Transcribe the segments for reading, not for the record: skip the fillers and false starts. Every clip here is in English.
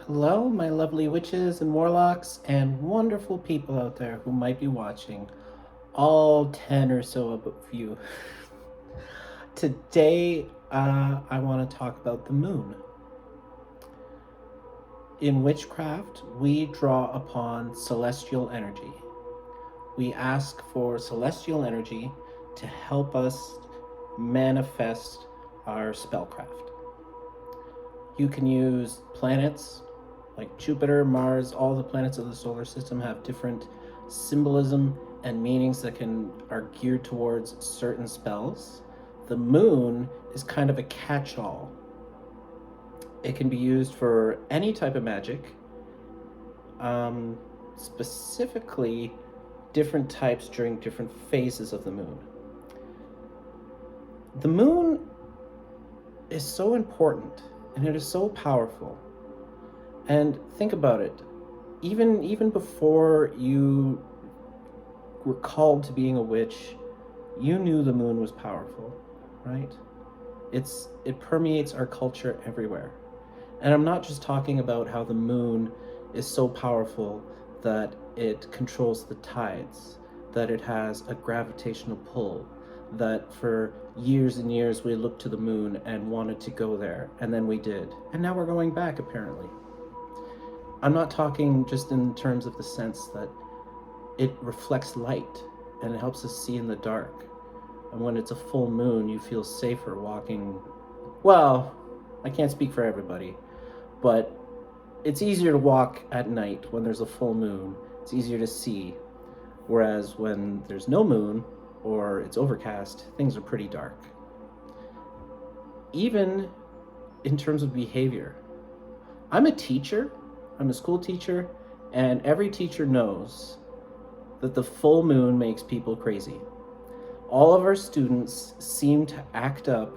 Hello, my lovely witches and warlocks and wonderful people out there who might be watching, all 10 or so of you. Today, I want to talk about the moon. In witchcraft, we draw upon celestial energy. We ask for celestial energy to help us manifest our spellcraft. You can use planets like Jupiter, Mars, all the planets of the solar system have different symbolism and meanings that are geared towards certain spells. The moon is kind of a catch-all. It can be used for any type of magic, specifically different types during different phases of the moon. The moon is so important and it is so powerful. And think about it, even before you were called to being a witch, you knew the moon was powerful, right? It permeates our culture everywhere. And I'm not just talking about how the moon is so powerful that it controls the tides, that it has a gravitational pull, that for years and years we looked to the moon and wanted to go there, and then we did. And now we're going back, apparently. I'm not talking just in terms of the sense that it reflects light and it helps us see in the dark. And when it's a full moon, you feel safer walking. Well, I can't speak for everybody, but it's easier to walk at night when there's a full moon. It's easier to see. Whereas when there's no moon or it's overcast, things are pretty dark. Even in terms of behavior. I'm a teacher. I'm a school teacher, and every teacher knows that the full moon makes people crazy. All of our students seem to act up,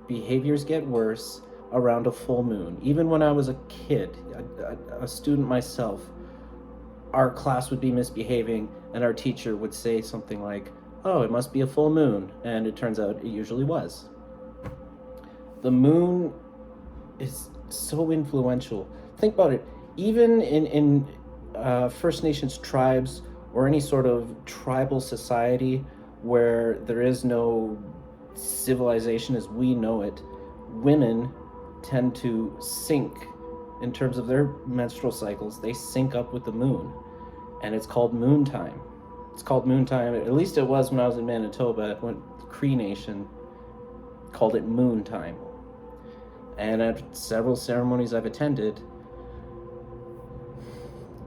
behaviors get worse around a full moon. Even when I was a kid, a student myself, our class would be misbehaving and our teacher would say something like, "Oh, it must be a full moon," and it turns out it usually was. The moon is so influential. Think about it. Even in First Nations tribes or any sort of tribal society where there is no civilization as we know it, women tend to sync in terms of their menstrual cycles. They sync up with the moon, and it's called moon time. It's called moon time, at least it was when I was in Manitoba, when the Cree Nation called it moon time. And at several ceremonies I've attended,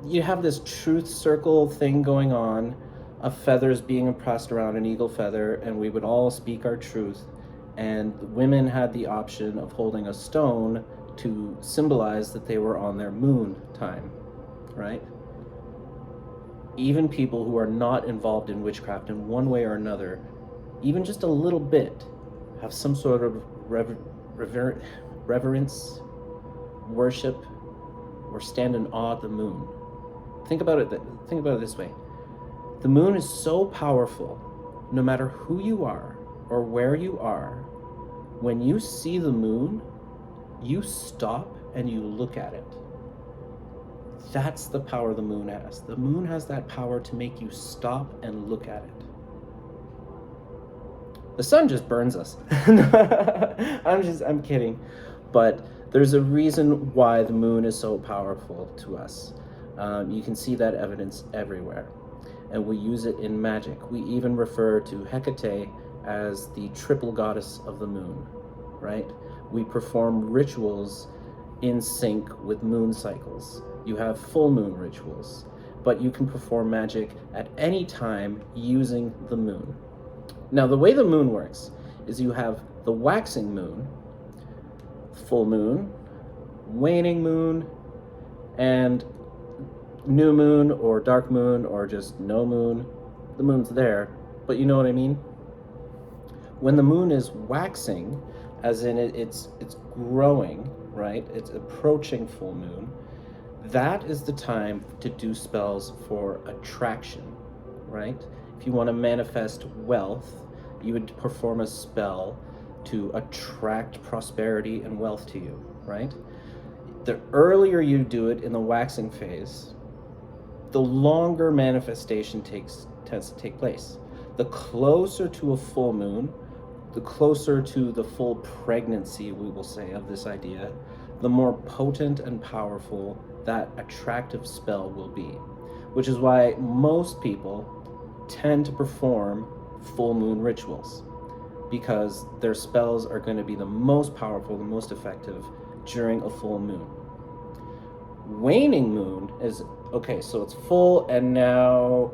you have this truth circle thing going on of feathers being passed around, an eagle feather, and we would all speak our truth. And women had the option of holding a stone to symbolize that they were on their moon time, right? Even people who are not involved in witchcraft in one way or another, even just a little bit, have some sort of reverence, worship, or stand in awe of the moon. Think about it this way. The moon is so powerful, no matter who you are or where you are, when you see the moon, you stop and you look at it. That's the power the moon has. The moon has that power to make you stop and look at it. The sun just burns us. I'm kidding. But there's a reason why the moon is so powerful to us. You can see that evidence everywhere. And we use it in magic. We even refer to Hecate as the triple goddess of the moon, right? We perform rituals in sync with moon cycles. You have full moon rituals, but you can perform magic at any time using the moon. Now, the way the moon works is you have the waxing moon, full moon, waning moon, and new moon or dark moon or just no moon. The moon's there, but you know what I mean? When the moon is waxing, as in it's growing, right? It's approaching full moon. That is the time to do spells for attraction, right? If you want to manifest wealth, you would perform a spell to attract prosperity and wealth to you, right? The earlier you do it in the waxing phase, the longer manifestation tends to take place. The closer to a full moon, the closer to the full pregnancy, we will say, of this idea, the more potent and powerful that attractive spell will be. Which is why most people tend to perform full moon rituals, because their spells are going to be the most powerful, the most effective during a full moon. Waning moon is, okay, so it's full and now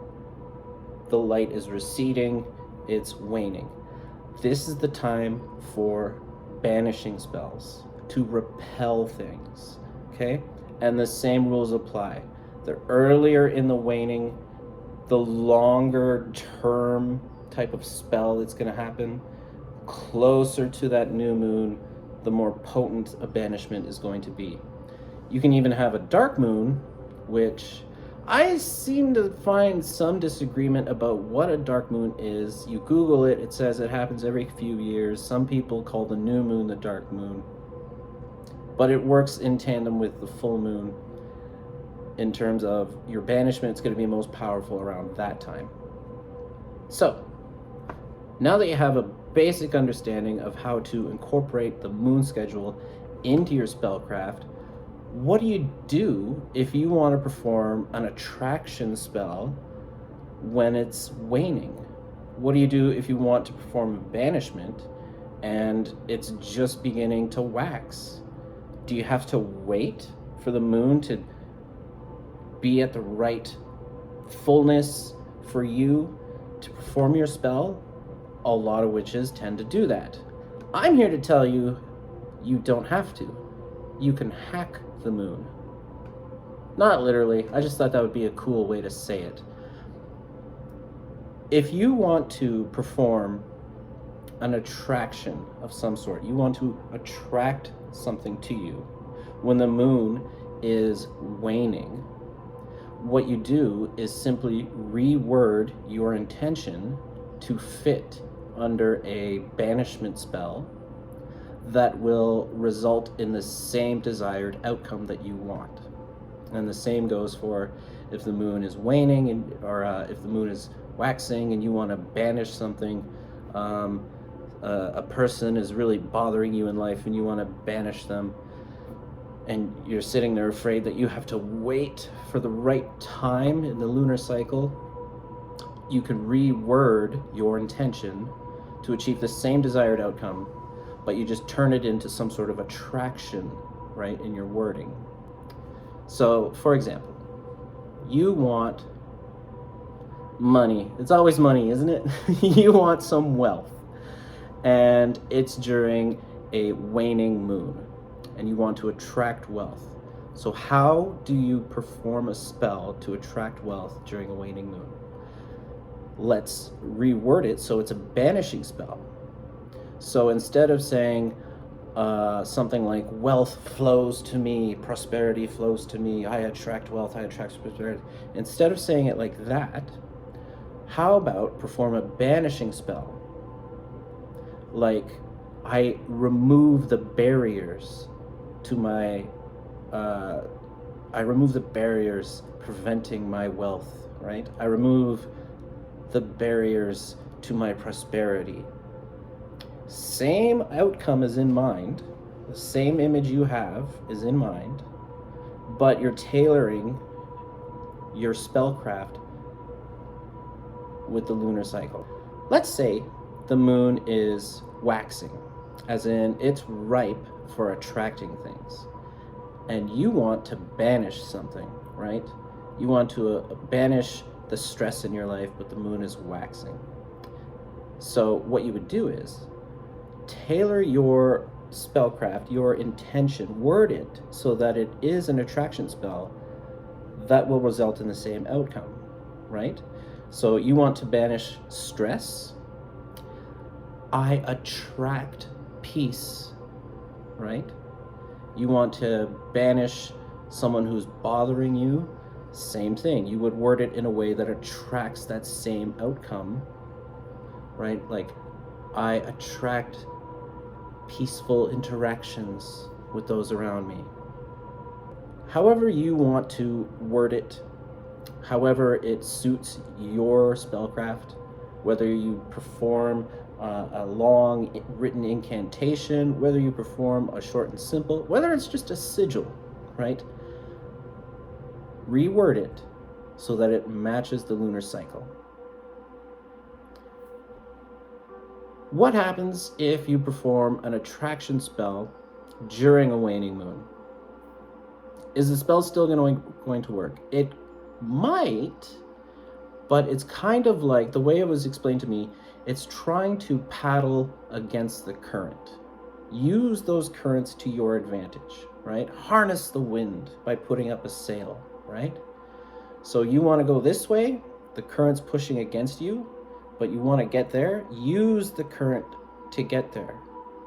the light is receding, it's waning. This is the time for banishing spells, to repel things, okay? And the same rules apply. The earlier in the waning, the longer term type of spell that's going to happen. Closer to that new moon, the more potent a banishment is going to be. You can even have a dark moon, which I seem to find some disagreement about what a dark moon is. You Google it, it says it happens every few years. Some people call the new moon the dark moon, but it works in tandem with the full moon in terms of your banishment. It's going to be most powerful around that time. So, now that you have a basic understanding of how to incorporate the moon schedule into your spellcraft, what do you do if you want to perform an attraction spell when it's waning? What do you do if you want to perform a banishment and it's just beginning to wax? Do you have to wait for the moon to be at the right fullness for you to perform your spell? A lot of witches tend to do that. I'm here to tell you, you don't have to. You can hack the moon. Not literally, I just thought that would be a cool way to say it. If you want to perform an attraction of some sort, you want to attract something to you when the moon is waning, what you do is simply reword your intention to fit under a banishment spell that will result in the same desired outcome that you want. And the same goes for if the moon is waning or if the moon is waxing and you want to banish something. A person is really bothering you in life and you want to banish them, and you're sitting there afraid that you have to wait for the right time in the lunar cycle. You can reword your intention to achieve the same desired outcome, but you just turn it into some sort of attraction, right, in your wording. So, for example, you want money. It's always money, isn't it? You want some wealth, and it's during a waning moon, and you want to attract wealth. So how do you perform a spell to attract wealth during a waning moon? Let's reword it so it's a banishing spell. So instead of saying something like wealth flows to me, prosperity flows to me, I attract wealth, I attract prosperity, instead of saying it like that, how about perform a banishing spell? Like, I remove the barriers to my, I remove the barriers preventing my wealth, right? I remove the barriers to my prosperity. Same outcome is in mind, the same image you have is in mind, but you're tailoring your spellcraft with the lunar cycle. Let's say the moon is waxing, as in it's ripe for attracting things, and you want to banish something, right? You want to banish the stress in your life, but the moon is waxing. So what you would do is tailor your spellcraft, your intention, word it so that it is an attraction spell that will result in the same outcome, right? So you want to banish stress. I attract peace, right? You want to banish someone who's bothering you. Same thing. You would word it in a way that attracts that same outcome, right? Like, I attract peaceful interactions with those around me. However you want to word it, however it suits your spellcraft, whether you perform a long written incantation, whether you perform a short and simple, whether it's just a sigil, right? Reword it so that it matches the lunar cycle. What happens if you perform an attraction spell during a waning moon? Is the spell still going to work? It might, but it's kind of like, the way it was explained to me, it's trying to paddle against the current. Use those currents to your advantage, right? Harness the wind by putting up a sail, right? So you want to go this way, the current's pushing against you, but you want to get there, use the current to get there,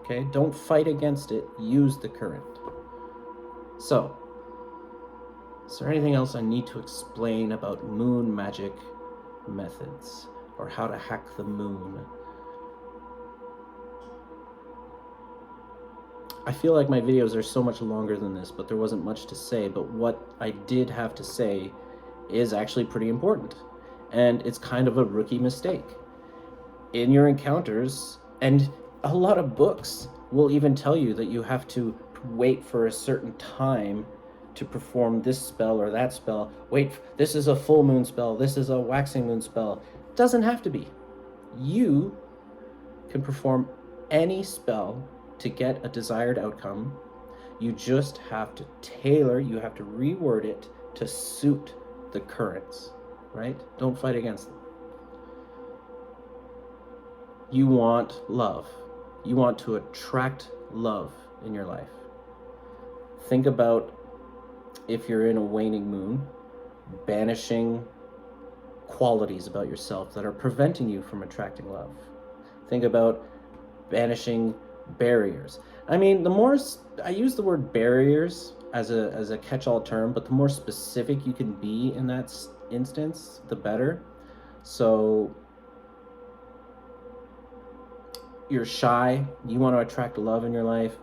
okay? Don't fight against it, use the current. So, is there anything else I need to explain about moon magic methods, or how to hack the moon? I feel like my videos are so much longer than this, but there wasn't much to say, but what I did have to say is actually pretty important, and it's kind of a rookie mistake. In your encounters, and a lot of books will even tell you that you have to wait for a certain time to perform this spell or that spell. Wait, this is a full moon spell, this is a waxing moon spell. It doesn't have to be. You can perform any spell to get a desired outcome. You just have to tailor, you have to reword it to suit the currents, right? Don't fight against them. You want love. You want to attract love in your life. Think about, if you're in a waning moon, banishing qualities about yourself that are preventing you from attracting love. Think about banishing barriers. I mean, the more, I use the word barriers as a catch-all term, but the more specific you can be in that instance, the better. So, you're shy, you want to attract love in your life,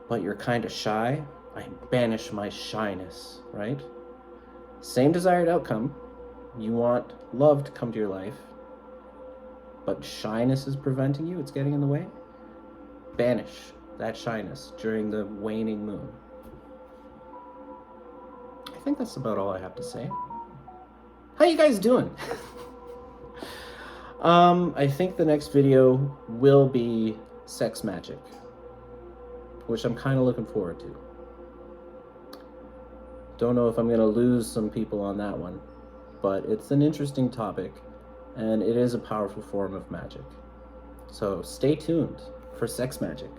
but you're kind of shy. I banish my shyness, right? Same desired outcome. You want love to come to your life, but shyness is preventing you, it's getting in the way. Banish that shyness during the waning moon. I think that's about all I have to say. How you guys doing? I think the next video will be sex magic, which I'm kind of looking forward to. Don't know if I'm going to lose some people on that one, but it's an interesting topic, and it is a powerful form of magic. So stay tuned for sex magic.